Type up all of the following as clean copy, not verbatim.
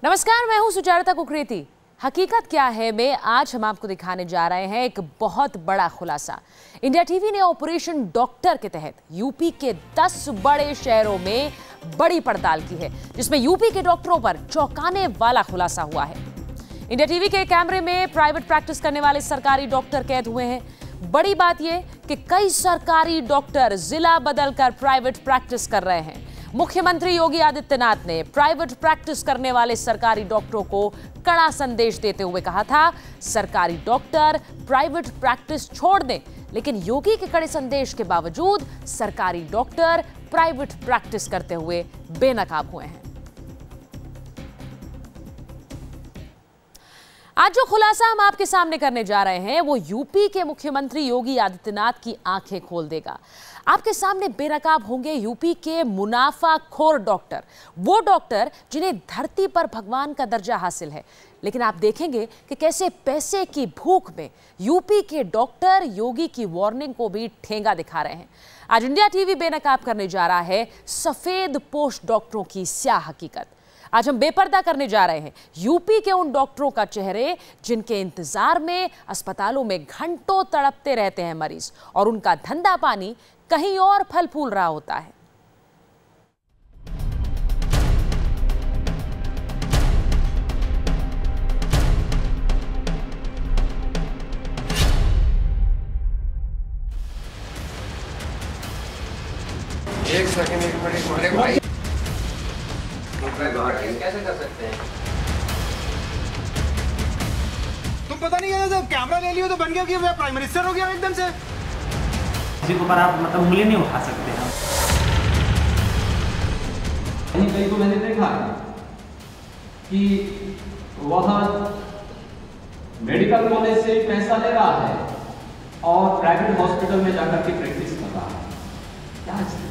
नमस्कार, मैं हूं सुचारिता कुकरेती। हकीकत क्या है में आज हम आपको दिखाने जा रहे हैं एक बहुत बड़ा खुलासा। इंडिया टीवी ने ऑपरेशन डॉक्टर के तहत यूपी के 10 बड़े शहरों में बड़ी पड़ताल की है, जिसमें यूपी के डॉक्टरों पर चौंकाने वाला खुलासा हुआ है। इंडिया टीवी के कैमरे में प्राइवेट प्रैक्टिस करने वाले सरकारी डॉक्टर कैद हुए हैं। बड़ी बात यह कि कई सरकारी डॉक्टर जिला बदलकर प्राइवेट प्रैक्टिस कर रहे हैं। मुख्यमंत्री योगी आदित्यनाथ ने प्राइवेट प्रैक्टिस करने वाले सरकारी डॉक्टरों को कड़ा संदेश देते हुए कहा था, सरकारी डॉक्टर प्राइवेट प्रैक्टिस छोड़ दें। लेकिन योगी के कड़े संदेश के बावजूद सरकारी डॉक्टर प्राइवेट प्रैक्टिस करते हुए बेनकाब हुए हैं। आज जो खुलासा हम आपके सामने करने जा रहे हैं वो यूपी के मुख्यमंत्री योगी आदित्यनाथ की आंखें खोल देगा। आपके सामने बेनकाब होंगे यूपी के मुनाफाखोर डॉक्टर, वो डॉक्टर जिन्हें धरती पर भगवान का दर्जा हासिल है। लेकिन आप देखेंगे कि कैसे पैसे की भूख में यूपी के डॉक्टर योगी की वार्निंग को भी ठेंगा दिखा रहे हैं। आज इंडिया टीवी बेनकाब करने जा रहा है सफेद पोश डॉक्टरों की स्याह हकीकत। आज हम बेपर्दा करने जा रहे हैं यूपी के उन डॉक्टरों का चेहरे जिनके इंतजार में अस्पतालों में घंटों तड़पते रहते हैं मरीज, और उनका धंधा पानी कहीं और फल फूल रहा होता है। एक सेकंड, एक मिनट, हमारे भाई कैसे कर सकते हैं? तुम पता नहीं है, जब कैमरा ले लियो तो बन गया कि मैं प्राइम मिनिस्टर हो गया एकदम से। किसी के ऊपर आप मतलब उंगली नहीं उठा सकते हैं। कहीं तो मैंने देखा कि वहाँ मेडिकल कॉलेज से पैसा ले रहा है और प्राइवेट हॉस्पिटल में जाकर के प्रैक्टिस कर रहा है। क्या स्थिति है?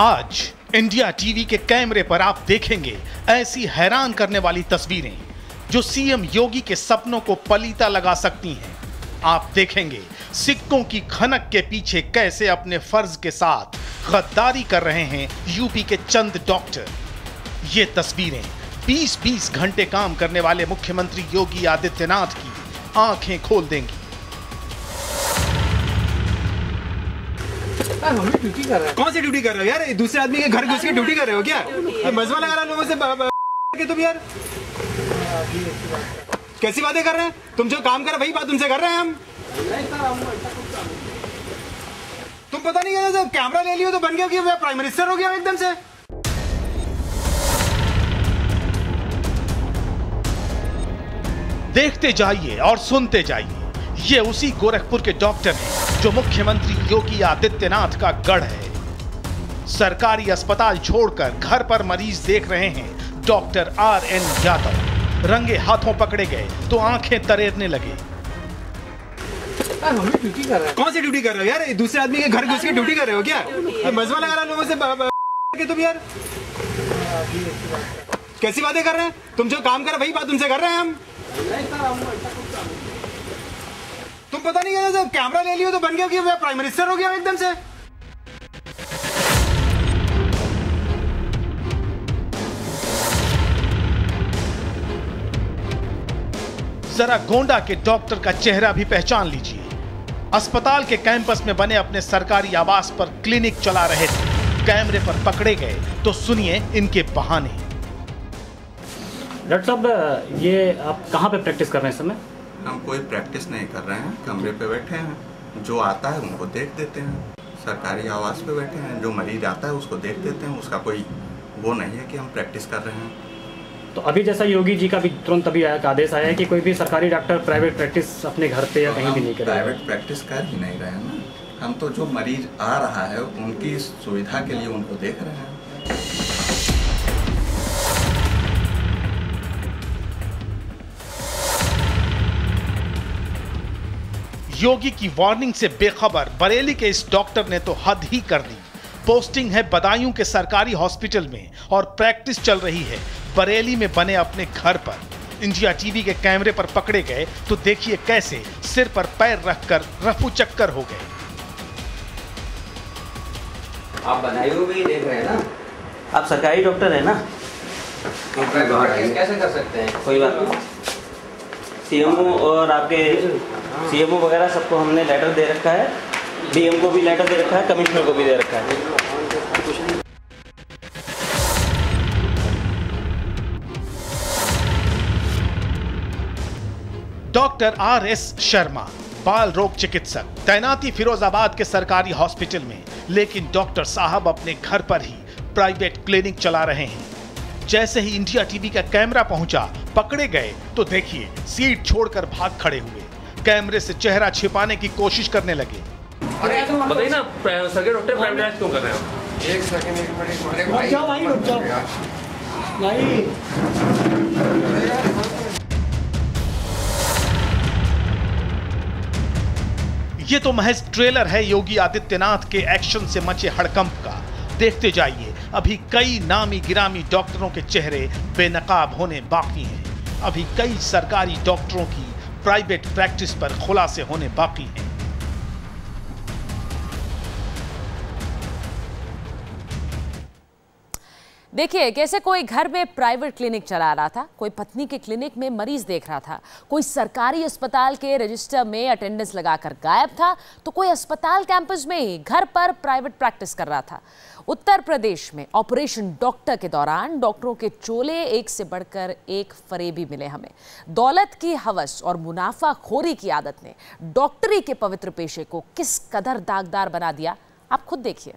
आज इंडिया टीवी के कैमरे पर आप देखेंगे ऐसी हैरान करने वाली तस्वीरें जो सीएम योगी के सपनों को पलीता लगा सकती हैं। आप देखेंगे सिक्कों की खनक के पीछे कैसे अपने फर्ज के साथ गद्दारी कर रहे हैं यूपी के चंद डॉक्टर। ये तस्वीरें 20-20 घंटे काम करने वाले मुख्यमंत्री योगी आदित्यनाथ की आंखें खोल देंगी। ड्यूटी कर रहा है। कौन सी ड्यूटी कर रहे हो यार? दूसरे आदमी के घर घुस के ड्यूटी कर रहे हो क्या? ये मजमा लगा रहा लोगों से के तुम यार कैसी बातें कर रहे हैं? तुम जो काम कर रहे वही बात तुमसे कर रहे हैं हम। तुम पता नहीं है, जब कैमरा ले लियो तो बन गया कि मैं प्राइम मिनिस्टर हो गया एकदम से। देखते जाइए और सुनते जाइए, ये उसी गोरखपुर के डॉक्टर हैं जो मुख्यमंत्री योगी आदित्यनाथ का गढ़ है। सरकारी अस्पताल छोड़कर घर पर मरीज देख रहे हैं डॉक्टर RN यादव। रंगे हाथों पकड़े गए तो आंखें तरेरने लगे। ड्यूटी कर रहे हैं। कौन सी ड्यूटी कर रहे हो यार? दूसरे आदमी के घर घुस के ड्यूटी कर रहे हो क्या? ये मजमा लगा रहा लोगों से के तुम यार कैसी बातें कर रहे हैं? तुम जो काम कर रहे वही बात तुमसे कर रहे हैं हम। तुम पता नहीं है, जब कैमरा ले लियो तो बन गया कि मैं प्राइम मिनिस्टर हो गया एकदम से। जरा गोंडा के डॉक्टर का चेहरा भी पहचान लीजिए। अस्पताल के कैंपस में बने अपने सरकारी आवास पर क्लिनिक चला रहे थे, कैमरे पर पकड़े गए तो सुनिए इनके बहाने। डॉक्टर साहब, ये आप कहाँ पे प्रैक्टिस कर रहे हैं इस समय? हम कोई प्रैक्टिस नहीं कर रहे हैं, कमरे पे बैठे हैं। जो आता है उनको देख देते हैं। सरकारी आवास पे बैठे हैं, जो मरीज आता है उसको देख देते हैं। उसका कोई वो नहीं है कि हम प्रैक्टिस कर रहे हैं। तो अभी जैसा योगी जी का भी तुरंत अभी आदेश आया है कि कोई भी सरकारी डॉक्टर प्राइवेट प्रैक्टिस अपने घर पे या कहीं भी नहीं करे। प्राइवेट प्रैक्टिस कर ही नहीं रहे हैं ना। हम तो जो मरीज आ रहा है उनकी सुविधा के लिए उनको देख रहे हैं। योगी की वार्निंग से बेखबर बरेली के इस डॉक्टर ने तो हद ही कर दी। पोस्टिंग है बदायूं के सरकारी हॉस्पिटल में और प्रैक्टिस चल रही है बरेली में बने अपने घर पर। इंडिया टीवी के कैमरे पर पकड़े गए तो देखिए कैसे सिर पर पैर रखकर रफू चक्कर हो गए। आप बधाई हो भी देख रहे हैं ना, आप सरकारी डॉक्टर हैं ना, तो प्रैक्टिस कैसे कर सकते हैं? कोई बात नहीं। सीएमओ और आपके सीएमओ वगैरह सबको हमने लेटर दे रखा है, डीएम को भी लेटर दे रखा है, कमिश्नर को भी दे रखा है। डॉक्टर RS शर्मा, बाल रोग चिकित्सक, तैनाती फिरोजाबाद के सरकारी हॉस्पिटल में, लेकिन डॉक्टर साहब अपने घर पर ही प्राइवेट क्लिनिक चला रहे हैं। जैसे ही इंडिया टीवी का कैमरा पहुंचा, पकड़े गए तो देखिए सीट छोड़कर भाग खड़े हुए, कैमरे से चेहरा छिपाने की कोशिश करने लगे। बताइए ना, सरकारी डॉक्टर प्राइवेटाइज क्यों कर रहे हो? एक सेकंड, एक मिनट, हमारे भाई ये तो महज ट्रेलर है योगी आदित्यनाथ के एक्शन से मचे हड़कंप का। देखते जाइए, अभी कई नामी गिरामी डॉक्टरों के चेहरे बेनकाब होने बाकी हैं। अभी कई सरकारी डॉक्टरों की प्राइवेट प्रैक्टिस पर खुलासे होने बाकी हैं। देखिए कैसे कोई घर में प्राइवेट क्लिनिक चला रहा था, कोई पत्नी के क्लिनिक में मरीज देख रहा था, कोई सरकारी अस्पताल के रजिस्टर में अटेंडेंस लगाकर गायब था, तो कोई अस्पताल कैंपस में ही घर पर प्राइवेट प्रैक्टिस कर रहा था। उत्तर प्रदेश में ऑपरेशन डॉक्टर के दौरान डॉक्टरों के चोले एक से बढ़कर एक फरेबी मिले हमें। दौलत की हवस और मुनाफाखोरी की आदत ने डॉक्टरी के पवित्र पेशे को किस कदर दागदार बना दिया, आप खुद देखिए।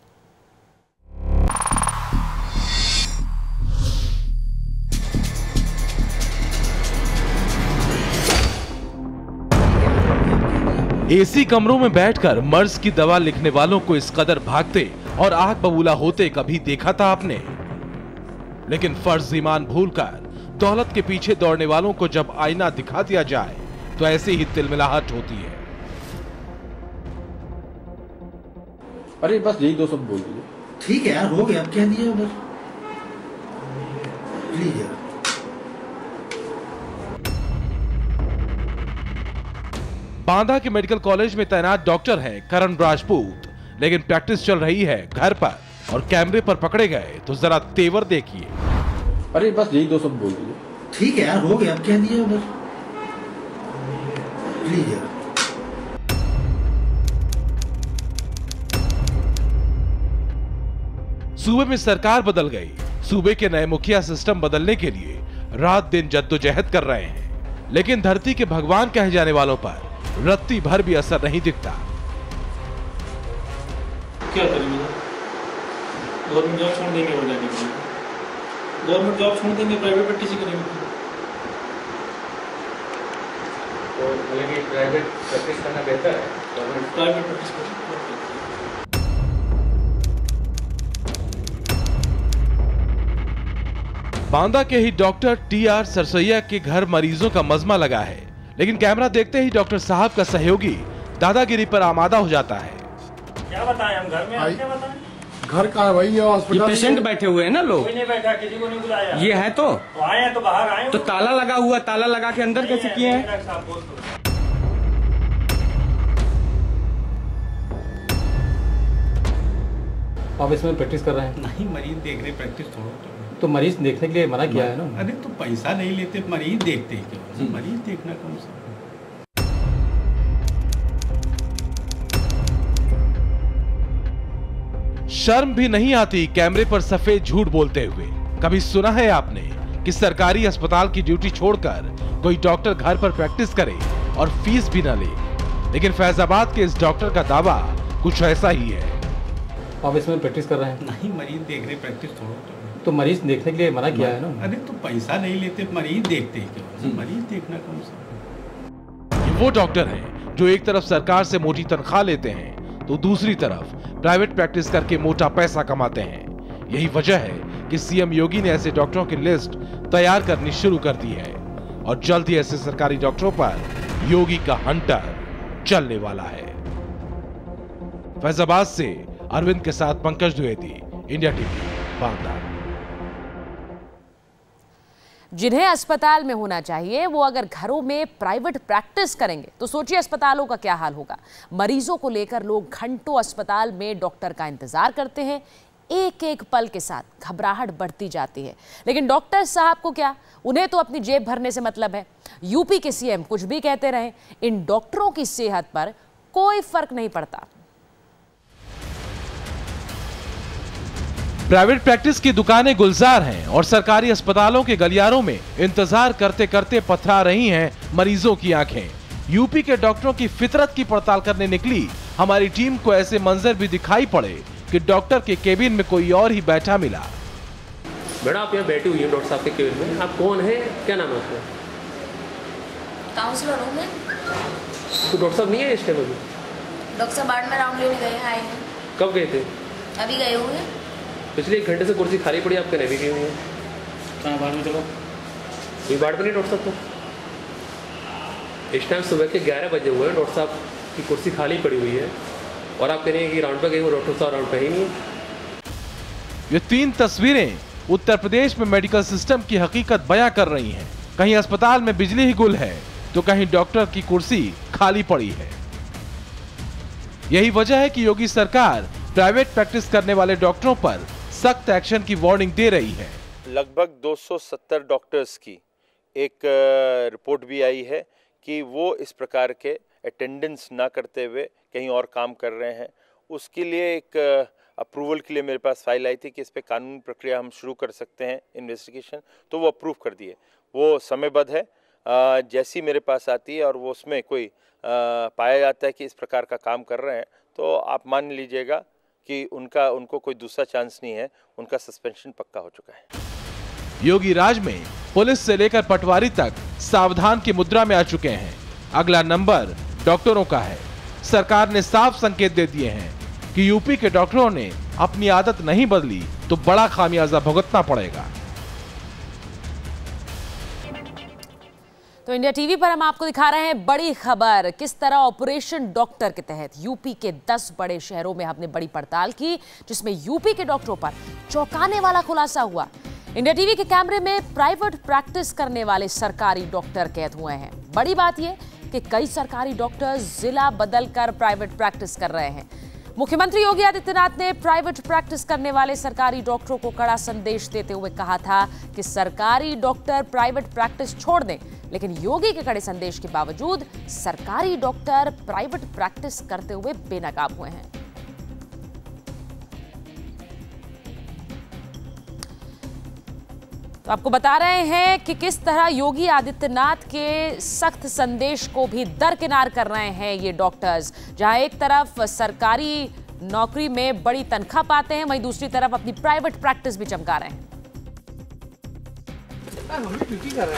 एसी कमरों में बैठकर मर्ज की दवा लिखने वालों को इस कदर भागते और आग बबूला होते कभी देखा था आपने? लेकिन फर्ज ईमान भूलकर दौलत के पीछे दौड़ने वालों को जब आईना दिखा दिया जाए तो ऐसे ही तिलमिलाहट होती है। अरे बस यही दो शब्द बोल दीजिए। ठीक है यार, हो गया, अब कह दिया बस, प्लीज यार। बांदा के मेडिकल कॉलेज में तैनात डॉक्टर हैं करण राजपूत, लेकिन प्रैक्टिस चल रही है घर पर और कैमरे पर पकड़े गए तो जरा तेवर देखिए। अरे बस यही दो शब्द बोल दीजिए। ठीक है यार, हो गया, अब कह दिया बस, प्लीज यार। सूबे में सरकार बदल गई, सूबे के नए मुखिया सिस्टम बदलने के लिए रात दिन जद्दोजहद कर रहे हैं, लेकिन धरती के भगवान कहे जाने वालों पर रत्ती भर भी असर नहीं दिखता। क्या करेंगे? गवर्नमेंट जॉब छोड़ देंगे और जाके गवर्नमेंट जॉब छोड़ देंगे, प्राइवेट प्रैक्टिस ही करेंगे। तो मतलब प्राइवेट प्रैक्टिस करना बेहतर है, गवर्नमेंट प्राइवेट प्रैक्टिस करना। बांदा के ही डॉक्टर TR सरसैया के घर मरीजों का मजमा लगा है, लेकिन कैमरा देखते ही डॉक्टर साहब का सहयोगी दादागिरी पर आमादा हो जाता है। क्या बताएं हम घर में, आप क्या बताएं? घर का है भाई, ये हॉस्पिटल। पेशेंट बैठे हुए हैं ना लोग, कोई नहीं बैठा, किसी को नहीं बुलाया। ये है तो आए हैं तो बाहर आए, तो ताला लगा हुआ, ताला लगा के अंदर कैसे किए हैं? आप इसमें प्रैक्टिस कर रहे हैं? नहीं, मरीज देख रहे, प्रैक्टिस थोड़ा तो मरीज देखने के लिए मना किया है ना। अरे तो पैसा नहीं लेते, मरीज देखते हैं क्यों? मरीज देखना कौन सा? शर्म भी नहीं आती कैमरे पर सफेद झूठ बोलते हुए। कभी सुना है आपने कि सरकारी अस्पताल की ड्यूटी छोड़कर कोई डॉक्टर घर पर प्रैक्टिस करे और फीस भी न ले? लेकिन फैजाबाद के इस डॉक्टर का दावा कुछ ऐसा ही है। आप इसमें प्रैक्टिस कर रहे हैं? नहीं, मरीज देख रहे, प्रैक्टिस थोड़ा तो मरीज देखने के लिए मना किया है ना। अरे तो पैसा नहीं लेते, मरीज देखते हैं क्यों? मरीज देखना कौन सा? ये वो डॉक्टर हैं जो एक तरफ सरकार से मोटी तनख्वाह लेते हैं तो दूसरी तरफ प्राइवेट प्रैक्टिस करके मोटा पैसा कमाते हैं। यही वजह है कि सीएम योगी ने ऐसे डॉक्टरों की लिस्ट तैयार करनी शुरू कर दी है और जल्द ही ऐसे सरकारी डॉक्टरों पर योगी का हंटर चलने वाला है। फैजाबाद से अरविंद के साथ पंकज द्विवेदी, इंडिया टीवी, बांदा। जिन्हें अस्पताल में होना चाहिए वो अगर घरों में प्राइवेट प्रैक्टिस करेंगे तो सोचिए अस्पतालों का क्या हाल होगा। मरीजों को लेकर लोग घंटों अस्पताल में डॉक्टर का इंतजार करते हैं। एक एक पल के साथ घबराहट बढ़ती जाती है। लेकिन डॉक्टर साहब को क्या, उन्हें तो अपनी जेब भरने से मतलब है। यूपी के सीएम कुछ भी कहते रहे, इन डॉक्टरों की सेहत पर कोई फर्क नहीं पड़ता। प्राइवेट प्रैक्टिस की दुकानें गुलजार हैं और सरकारी अस्पतालों के गलियारों में इंतजार करते करते पथरा रही हैं मरीजों की आंखें। यूपी के डॉक्टरों की फितरत की पड़ताल करने निकली हमारी टीम को ऐसे मंजर भी दिखाई पड़े कि डॉक्टर के केबिन में कोई और ही बैठा मिला। मैडम आप यहाँ बैठी हुई हैं डॉक्टर साहब के केबिन में, आप कौन है, क्या नाम है आपका? काउंसलर हूँ मैं। तो डॉक्टर साहब नहीं है इस टाइम अभी? डॉक्टर साहब बाढ़ में राउंड लेने गए हैं, आए हैं। कब गए थे? अभी गए हुए। पिछले 1 घंटे से कुर्सी खाली पड़ी, आप कहने भी गए हुए हैं। कहाँ बाढ़ में? चलो ये बाढ़ में नहीं डॉक्टर साहब, तो इस टाइम सुबह के 11 बजे हुए हैं, डॉक्टर साहब की कुर्सी खाली पड़ी हुई है और आप कह रहे हैं कि राउंड पे गए हुए, डॉक्टर साहब राउंड पे ही नहीं है। ये 3 तस्वीरें उत्तर प्रदेश में मेडिकल सिस्टम की हकीकत बयां कर रही हैं। कहीं अस्पताल में बिजली ही गुल है तो कहीं डॉक्टर की कुर्सी खाली पड़ी है। यही वजह है कि योगी सरकार प्राइवेट प्रैक्टिस करने वाले डॉक्टरों पर सख्त एक्शन की वार्निंग दे रही है। लगभग 270 डॉक्टर्स की एक रिपोर्ट भी आई है कि वो इस प्रकार के अटेंडेंस ना करते हुए कहीं और काम कर रहे हैं। उसके लिए एक अप्रूवल के लिए मेरे पास फाइल आई थी कि इस पे कानूनी प्रक्रिया हम शुरू कर सकते हैं, इन्वेस्टिगेशन, तो वो अप्रूव कर दिए। वो समयबद्ध है, जैसी मेरे पास आती है और वो उसमें कोई पाया जाता है कि इस प्रकार का काम कर रहे हैं तो आप मान लीजिएगा कि उनको कोई दूसरा चांस नहीं है, उनका सस्पेंशन पक्का हो चुका है। योगी राज में पुलिस से लेकर पटवारी तक सावधान की मुद्रा में आ चुके हैं। अगला नंबर डॉक्टरों का है। सरकार ने साफ संकेत दे दिए हैं कि यूपी के डॉक्टरों ने अपनी आदत नहीं बदली तो बड़ा खामियाजा भुगतना पड़ेगा। तो इंडिया टीवी पर हम आपको दिखा रहे हैं बड़ी खबर, किस तरह ऑपरेशन डॉक्टर के तहत यूपी के 10 बड़े शहरों में हमने बड़ी पड़ताल की, जिसमें यूपी के डॉक्टरों पर चौंकाने वाला खुलासा हुआ। इंडिया टीवी के कैमरे में प्राइवेट प्रैक्टिस करने वाले सरकारी डॉक्टर कैद हुए हैं। बड़ी बात यह कि कई सरकारी डॉक्टर जिला बदलकर प्राइवेट प्रैक्टिस कर रहे हैं। मुख्यमंत्री योगी आदित्यनाथ ने प्राइवेट प्रैक्टिस करने वाले सरकारी डॉक्टरों को कड़ा संदेश देते हुए कहा था कि सरकारी डॉक्टर प्राइवेट प्रैक्टिस छोड़ दें, लेकिन योगी के कड़े संदेश के बावजूद सरकारी डॉक्टर प्राइवेट प्रैक्टिस करते हुए बेनकाब हुए हैं। तो आपको बता रहे हैं कि किस तरह योगी आदित्यनाथ के सख्त संदेश को भी दरकिनार कर रहे हैं ये डॉक्टर्स। जहां एक तरफ सरकारी नौकरी में बड़ी तनख्वाह पाते हैं, वहीं दूसरी तरफ अपनी प्राइवेट प्रैक्टिस भी चमका रहे हैं।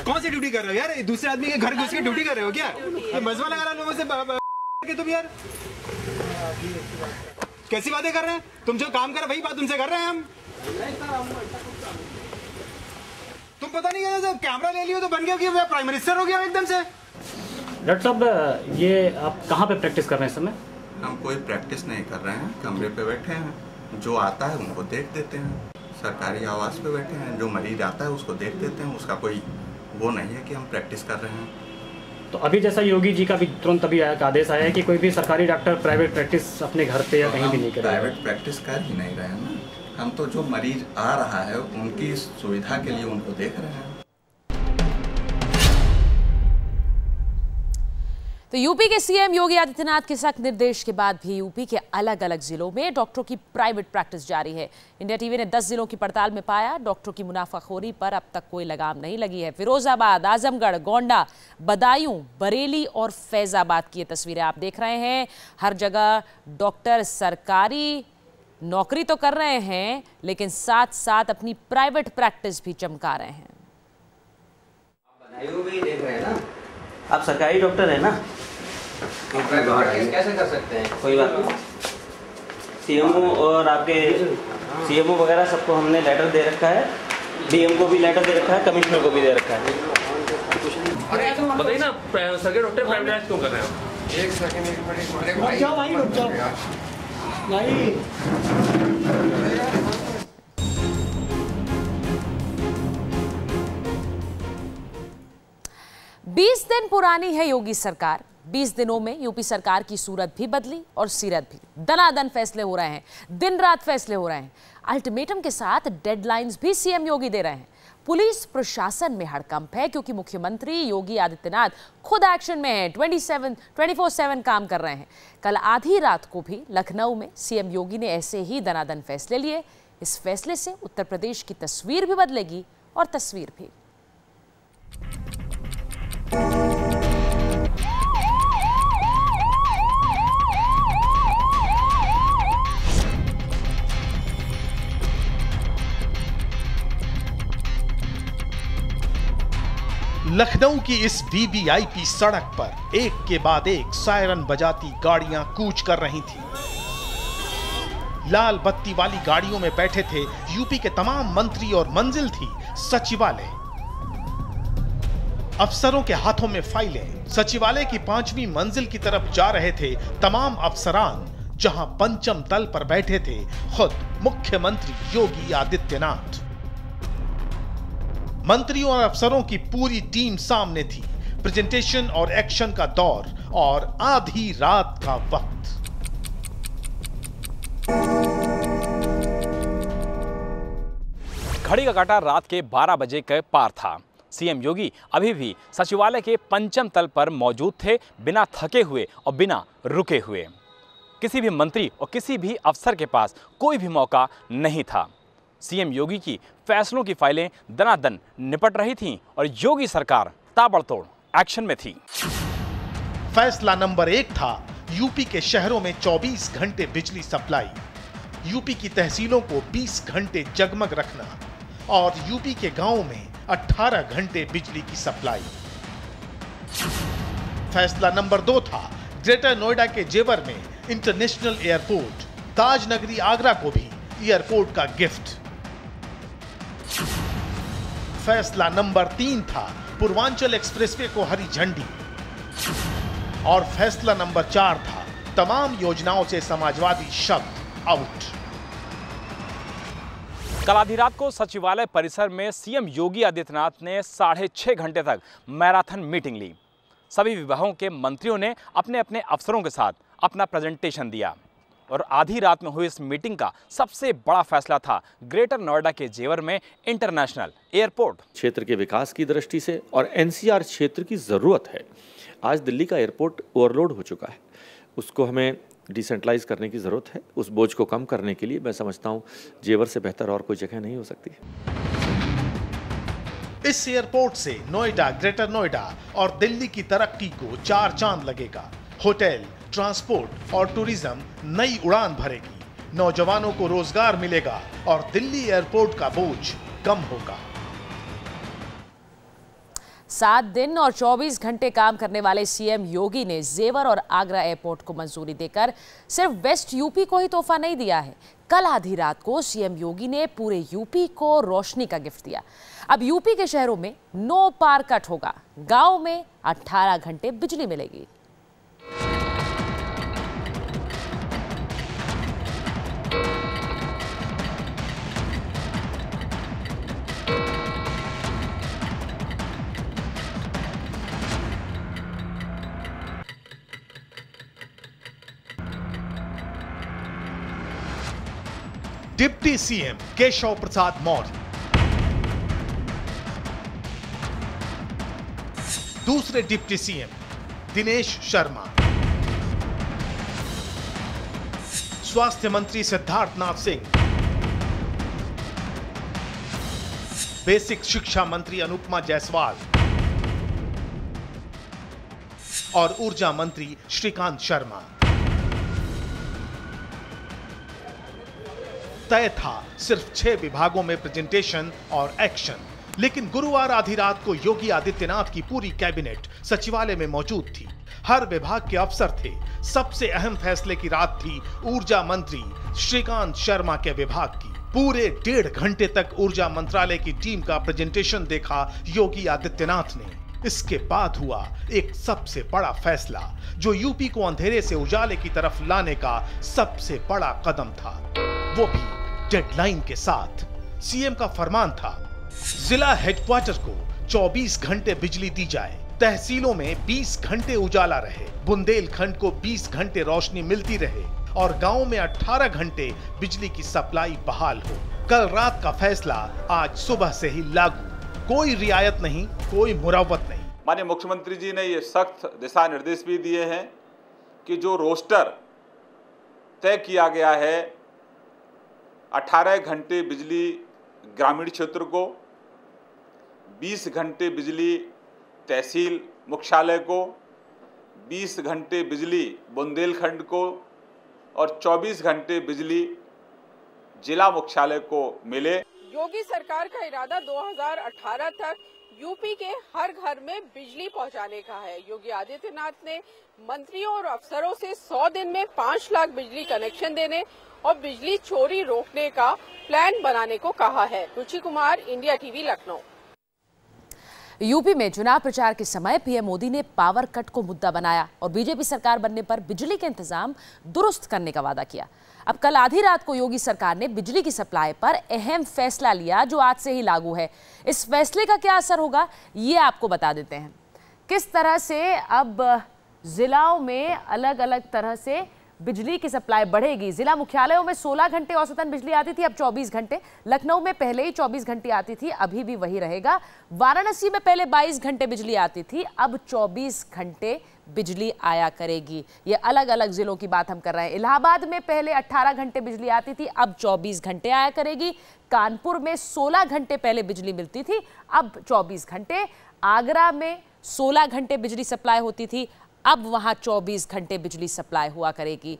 कौन सी ड्यूटी कर रहे हो यार? दूसरे आदमी के घर घुस के ड्यूटी कर रहे हो क्या? ये मजमा लगा रहा लोगों से तुम यार कैसी बातें कर रहे हैं? तुम जो काम कर वही बात तुमसे कर रहे हैं हम। तुम पता नहीं क्या कैमरा ले लियो तो बन गया कि मैं प्राइम मिनिस्टर हो गया एकदम से। डॉक्टर साहब ये आप कहाँ पे प्रैक्टिस कर रहे हैं इस समय? हम कोई प्रैक्टिस नहीं कर रहे हैं, कमरे पे बैठे हैं। जो आता है उनको देख देते हैं। सरकारी आवास पे बैठे हैं, जो मरीज आता है उसको देख देते हैं। उसका कोई वो नहीं है कि हम प्रैक्टिस कर रहे हैं। तो अभी जैसा योगी जी का भी तुरंत अभी आदेश आया है कि कोई भी सरकारी डॉक्टर प्राइवेट प्रैक्टिस अपने घर पे या कहीं भी नहीं करे। प्राइवेट प्रैक्टिस कर ही नहीं रहे हैं ना, हम तो जो मरीज आ रहा है उनकी सुविधा के लिए उनको देख रहे हैं। तो यूपी के सीएम योगी आदित्यनाथ के सख्त निर्देश के बाद भी यूपी के अलग अलग जिलों में डॉक्टरों की प्राइवेट प्रैक्टिस जारी है। इंडिया टीवी ने 10 जिलों की पड़ताल में पाया डॉक्टरों की मुनाफाखोरी पर अब तक कोई लगाम नहीं लगी है। फिरोजाबाद, आजमगढ़, गोंडा, बदायूं, बरेली और फैजाबाद की ये तस्वीरें आप देख रहे हैं। हर जगह डॉक्टर सरकारी नौकरी तो कर रहे हैं लेकिन साथ साथ अपनी प्राइवेट प्रैक्टिस भी चमका रहे हैं। बदायूं भी देख रहे हैं ना? आप सरकारी डॉक्टर है ना? कैसे कर सकते हैं? कोई बात नहीं। सीएमओ और आपके सीएमओ वगैरह सबको हमने लेटर दे रखा है, डीएम को भी लेटर दे रखा है, कमिश्नर को भी दे रखा है। बताइए ना सरकारी डॉक्टर प्राइवेटाइज क्यों कर रहे हैं? एक सेकंड, एक मिनट, रुक जाओ भाई, रुक जाओ भाई। 20 दिन पुरानी है योगी सरकार। 20 दिनों में यूपी सरकार की सूरत भी बदली और सीरत भी। दनादन फैसले हो रहे हैं, दिन रात फैसले हो रहे हैं। अल्टीमेटम के साथ डेडलाइंस भी सीएम योगी दे रहे हैं। पुलिस प्रशासन में हड़कंप है क्योंकि मुख्यमंत्री योगी आदित्यनाथ खुद एक्शन में हैं, 24/7 काम कर रहे हैं। कल आधी रात को भी लखनऊ में सीएम योगी ने ऐसे ही दनादन फैसले लिए। इस फैसले से उत्तर प्रदेश की तस्वीर भी बदलेगी और तस्वीर भी। लखनऊ की इस वीवीआईपी सड़क पर एक के बाद एक सायरन बजाती गाड़ियां कूच कर रही थीं। लाल बत्ती वाली गाड़ियों में बैठे थे यूपी के तमाम मंत्री और मंजिल थी सचिवालय। अफसरों के हाथों में फाइलें। सचिवालय की 5वीं मंजिल की तरफ जा रहे थे तमाम अफसरान, जहां पंचम तल पर बैठे थे खुद मुख्यमंत्री योगी आदित्यनाथ। मंत्रियों और अफसरों की पूरी टीम सामने थी। प्रेजेंटेशन और एक्शन का दौर और आधी रात का वक्त। घड़ी का काटा रात के 12 बजे के पार था। सीएम योगी अभी भी सचिवालय के पंचम तल पर मौजूद थे, बिना थके हुए और बिना रुके हुए। किसी भी मंत्री और किसी भी अफसर के पास कोई भी मौका नहीं था। सीएम योगी की फैसलों की फाइलें दनादन निपट रही थीं और योगी सरकार ताबड़तोड़ एक्शन में थी। फैसला नंबर 1 था यूपी के शहरों में 24 घंटे बिजली सप्लाई, यूपी की तहसीलों को 20 घंटे जगमग रखना और यूपी के गांवों में 18 घंटे बिजली की सप्लाई। फैसला नंबर 2 था ग्रेटर नोएडा के जेवर में इंटरनेशनल एयरपोर्ट, ताज नगरी आगरा को भी एयरपोर्ट का गिफ्ट। फैसला नंबर 3 था पूर्वांचल एक्सप्रेसवे को हरी झंडी। और फैसला नंबर 4 था तमाम योजनाओं से समाजवादी शब्द आउट। कल आधी रात को सचिवालय परिसर में सीएम योगी आदित्यनाथ ने 6.5 घंटे तक मैराथन मीटिंग ली। सभी विभागों के मंत्रियों ने अपने अपने अफसरों के साथ अपना प्रेजेंटेशन दिया और आधी रात में हुई इस मीटिंग का सबसे बड़ा फैसला था ग्रेटर नोएडा के जेवर में इंटरनेशनल एयरपोर्ट। क्षेत्र के विकास की दृष्टि से और एनसीआर क्षेत्र की ज़रूरत है। आज दिल्ली का एयरपोर्ट ओवरलोड हो चुका है, उसको हमें डिसेंट्रलाइज करने की ज़रूरत है। उस बोझ को कम करने के लिए मैं समझता हूँ जेवर से बेहतर और कोई जगह नहीं हो सकती। इस एयरपोर्ट से नोएडा, ग्रेटर नोएडा और दिल्ली की तरक्की को 4 चांद लगेगा। होटल, ट्रांसपोर्ट और टूरिज्म नई उड़ान भरेगी, नौजवानों को रोजगार मिलेगा और दिल्ली एयरपोर्ट का बोझ कम होगा। 7 दिन और 24 घंटे काम करने वाले सीएम योगी ने जेवर और आगरा एयरपोर्ट को मंजूरी देकर सिर्फ वेस्ट यूपी को ही तोहफा नहीं दिया है। कल आधी रात को सीएम योगी ने पूरे यूपी को रोशनी का गिफ्ट दिया। अब यूपी के शहरों में नो पावर कट होगा, गांव में 18 घंटे बिजली मिलेगी। डिप्टी सीएम केशव प्रसाद मौर्य, दूसरे डिप्टी सीएम दिनेश शर्मा, स्वास्थ्य मंत्री सिद्धार्थनाथ सिंह, बेसिक शिक्षा मंत्री अनुपमा जायसवाल और ऊर्जा मंत्री श्रीकांत शर्मा। तय था सिर्फ 6 विभागों में प्रेजेंटेशन और एक्शन, लेकिन गुरुवार आधी रात को योगी आदित्यनाथ की पूरी कैबिनेट सचिवालय में मौजूद थी। हर विभाग के अफसर थे। सबसे अहम फैसले की रात थी ऊर्जा मंत्री श्रीकांत शर्मा के विभाग की। पूरे 1.5 घंटे तक ऊर्जा मंत्रालय की टीम का प्रेजेंटेशन देखा योगी आदित्यनाथ ने। इसके बाद हुआ एक सबसे बड़ा फैसला जो यूपी को अंधेरे से उजाले की तरफ लाने का सबसे बड़ा कदम था, वो भी डेडलाइन के साथ। सीएम का फरमान था जिला हेडक्वार्टर को 24 घंटे बिजली दी जाए। तहसीलों में 20 घंटे उजाला रहे, बुंदेलखंड को 20 घंटे रोशनी मिलती रहे और गांव में 18 घंटे बिजली की सप्लाई बहाल हो। कल रात का फैसला आज सुबह से ही लागू, कोई रियायत नहीं, कोई मुरव्वत नहीं। माननीय मुख्यमंत्री जी ने ये सख्त दिशा निर्देश भी दिए हैं कि जो रोस्टर तय किया गया है 18 घंटे बिजली ग्रामीण क्षेत्र को, 20 घंटे बिजली तहसील मुख्यालय को, 20 घंटे बिजली बुंदेलखंड को और 24 घंटे बिजली जिला मुख्यालय को मिले। योगी सरकार का इरादा 2018 तक यूपी के हर घर में बिजली पहुंचाने का है। योगी आदित्यनाथ ने मंत्रियों और अफसरों से 100 दिन में 5 लाख बिजली कनेक्शन देने और बिजली चोरी रोकने का प्लान बनाने को कहा है। Ruchi Kumar, India TV, Lucknow. UP में चुनाव प्रचार के समय पीएम मोदी ने पावर कट को मुद्दा बनाया और बीजेपी सरकार बनने पर बिजली के इंतजाम दुरुस्त करने का वादा किया। अब कल आधी रात को योगी सरकार ने बिजली की सप्लाई पर अहम फैसला लिया जो आज से ही लागू है। इस फैसले का क्या असर होगा ये आपको बता देते हैं। किस तरह से अब जिलाओं में अलग अलग तरह से बिजली की सप्लाई बढ़ेगी। जिला मुख्यालयों में 16 घंटे औसतन बिजली आती थी, अब 24 घंटे। लखनऊ में पहले ही 24 घंटे आती थी, अभी भी वही रहेगा। वाराणसी में पहले 22 घंटे बिजली आती थी, अब 24 घंटे बिजली आया करेगी। ये अलग अलग जिलों की बात हम कर रहे हैं। इलाहाबाद में पहले 18 घंटे बिजली आती थी, अब 24 घंटे आया करेगी। कानपुर में 16 घंटे पहले बिजली मिलती थी, अब 24 घंटे। आगरा में 16 घंटे बिजली सप्लाई होती थी, अब वहां 24 घंटे बिजली सप्लाई हुआ करेगी।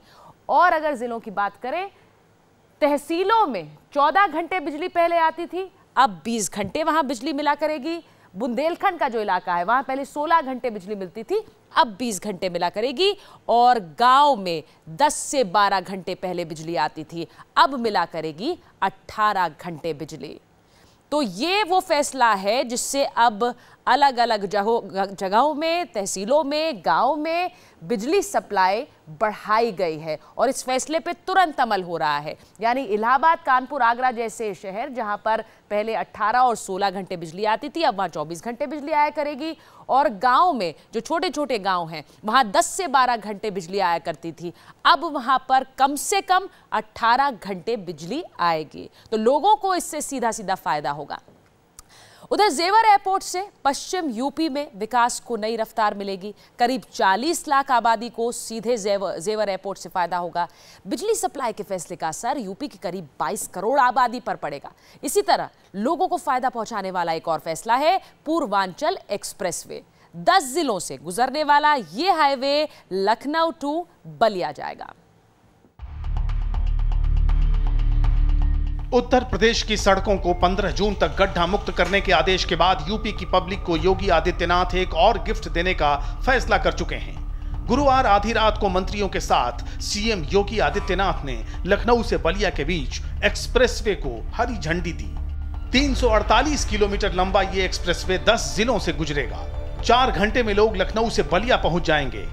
और अगर जिलों की बात करें, तहसीलों में 14 घंटे बिजली पहले आती थी, अब 20 घंटे वहां बिजली मिला करेगी। बुंदेलखंड का जो इलाका है वहां पहले 16 घंटे बिजली मिलती थी, अब 20 घंटे मिला करेगी। और गांव में 10 से 12 घंटे पहले बिजली आती थी, अब मिला करेगी 18 घंटे बिजली। तो ये वो फैसला है जिससे अब अलग अलग जगहों में, तहसीलों में, गांव में बिजली सप्लाई बढ़ाई गई है और इस फैसले पे तुरंत अमल हो रहा है। यानी इलाहाबाद, कानपुर, आगरा जैसे शहर जहां पर पहले 18 और 16 घंटे बिजली आती थी, अब वहां 24 घंटे बिजली आया करेगी। और गांव में जो छोटे छोटे गांव हैं वहां 10 से 12 घंटे बिजली आया करती थी, अब वहां पर कम से कम 18 घंटे बिजली आएगी। तो लोगों को इससे सीधा सीधा फायदा होगा। उधर जेवर एयरपोर्ट से पश्चिम यूपी में विकास को नई रफ्तार मिलेगी। करीब 40 लाख आबादी को सीधे जेवर एयरपोर्ट से फायदा होगा। बिजली सप्लाई के फैसले का असर यूपी की करीब 22 करोड़ आबादी पर पड़ेगा। इसी तरह लोगों को फायदा पहुंचाने वाला एक और फैसला है पूर्वांचल एक्सप्रेसवे। 10 जिलों से गुजरने वाला ये हाईवे लखनऊ टू बलिया जाएगा। उत्तर प्रदेश की सड़कों को 15 जून तक गड्ढा मुक्त करने के आदेश के बाद यूपी की पब्लिक को योगी आदित्यनाथ एक और गिफ्ट देने का फैसला कर चुके हैं। गुरुवार आधी रात को मंत्रियों के साथ सीएम योगी आदित्यनाथ ने लखनऊ से बलिया के बीच एक्सप्रेसवे को हरी झंडी दी। 348 किलोमीटर लंबा ये एक्सप्रेसवे 10 जिलों से गुजरेगा। 4 घंटे में लोग लखनऊ से बलिया पहुंच जाएंगे।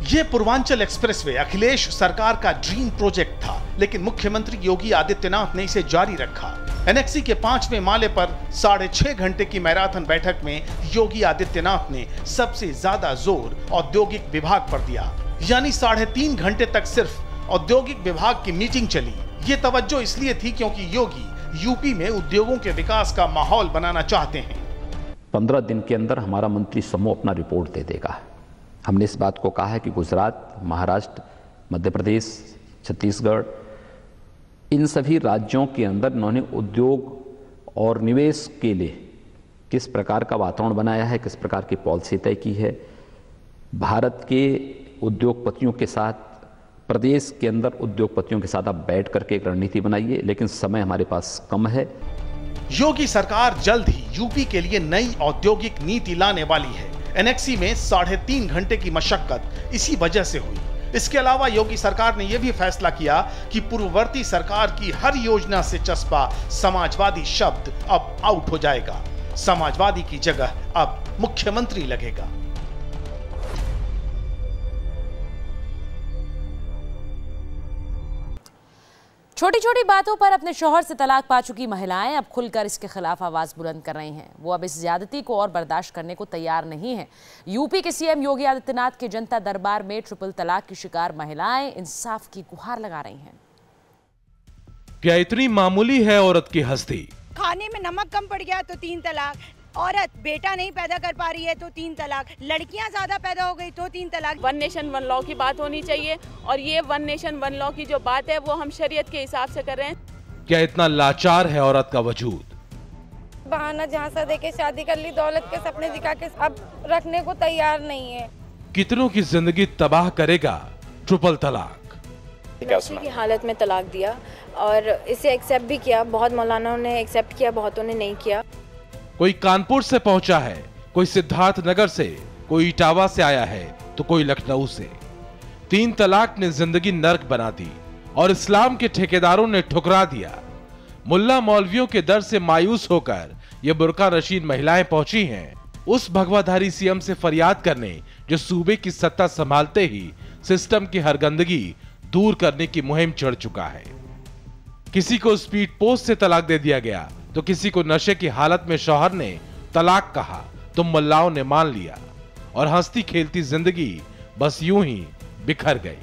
ये पूर्वांचल एक्सप्रेसवे अखिलेश सरकार का ड्रीम प्रोजेक्ट था, लेकिन मुख्यमंत्री योगी आदित्यनाथ ने इसे जारी रखा। एनएक्सी के 5वें माले पर 6.5 घंटे की मैराथन बैठक में योगी आदित्यनाथ ने सबसे ज्यादा जोर औद्योगिक विभाग पर दिया। यानी 3.5 घंटे तक सिर्फ औद्योगिक विभाग की मीटिंग चली। ये तवज्जो इसलिए थी क्योंकि योगी यूपी में उद्योगों के विकास का माहौल बनाना चाहते हैं। 15 दिन के अंदर हमारा मंत्री समूह अपना रिपोर्ट दे देगा। हमने इस बात को कहा है कि गुजरात, महाराष्ट्र, मध्य प्रदेश, छत्तीसगढ़, इन सभी राज्यों के अंदर इन्होंने उद्योग और निवेश के लिए किस प्रकार का वातावरण बनाया है, किस प्रकार की पॉलिसी तय की है। भारत के उद्योगपतियों के साथ, प्रदेश के अंदर उद्योगपतियों के साथ आप बैठ करके एक रणनीति बनाइए, लेकिन समय हमारे पास कम है। योगी सरकार जल्द ही यूपी के लिए नई औद्योगिक नीति लाने वाली है। एनएक्सी में 3.5 घंटे की मशक्कत इसी वजह से हुई। इसके अलावा योगी सरकार ने यह भी फैसला किया कि पूर्ववर्ती सरकार की हर योजना से चस्पा समाजवादी शब्द अब आउट हो जाएगा। समाजवादी की जगह अब मुख्यमंत्री लगेगा। छोटी छोटी बातों पर अपने शौहर से तलाक पा चुकी महिलाएं अब खुलकर इसके खिलाफ आवाज बुलंद कर रही हैं। वो अब इस ज्यादती को और बर्दाश्त करने को तैयार नहीं है। यूपी के सीएम योगी आदित्यनाथ के जनता दरबार में ट्रिपल तलाक की शिकार महिलाएं इंसाफ की गुहार लगा रही हैं। क्या इतनी मामूली है औरत की हस्ती? खाने में नमक कम पड़ गया तो 3 तलाक, औरत बेटा नहीं पैदा कर पा रही है तो 3 तलाक, लड़कियां ज्यादा पैदा हो गई तो 3 तलाक। 1 नेशन 1 लॉ की बात होनी चाहिए और ये 1 नेशन 1 लॉ की जो बात है वो हम शरीयत के हिसाब से कर रहे हैं। क्या इतना लाचार है औरत का वजूद? बहाना झांसा देके शादी कर ली, दौलत के सपने दिखा के अब रखने को तैयार नहीं है। कितनों की जिंदगी तबाह करेगा ट्रिपल तलाक? बच्चे की हालत में तलाक दिया और इसे एक्सेप्ट भी किया। बहुत मौलानाओं ने एक्सेप्ट किया, बहुतों ने नहीं किया। कोई कानपुर से पहुंचा है, कोई सिद्धार्थनगर से, कोई इटावा से आया है तो कोई लखनऊ से। 3 तलाक ने जिंदगी नर्क बना दी और इस्लाम के ठेकेदारों ने ठुकरा दिया। मुल्ला मौलवियों के दर से मायूस होकर ये बुर्का नशीन महिलाएं पहुंची हैं उस भगवाधारी सीएम से फरियाद करने जो सूबे की सत्ता संभालते ही सिस्टम की हर गंदगी दूर करने की मुहिम चढ़ चुका है। किसी को स्पीड पोस्ट से तलाक दे दिया गया तो किसी को नशे की हालत में शौहर ने तलाक कहा तो मुल्लाओं ने मान लिया और हंसती खेलती जिंदगी बस यूं ही बिखर गई।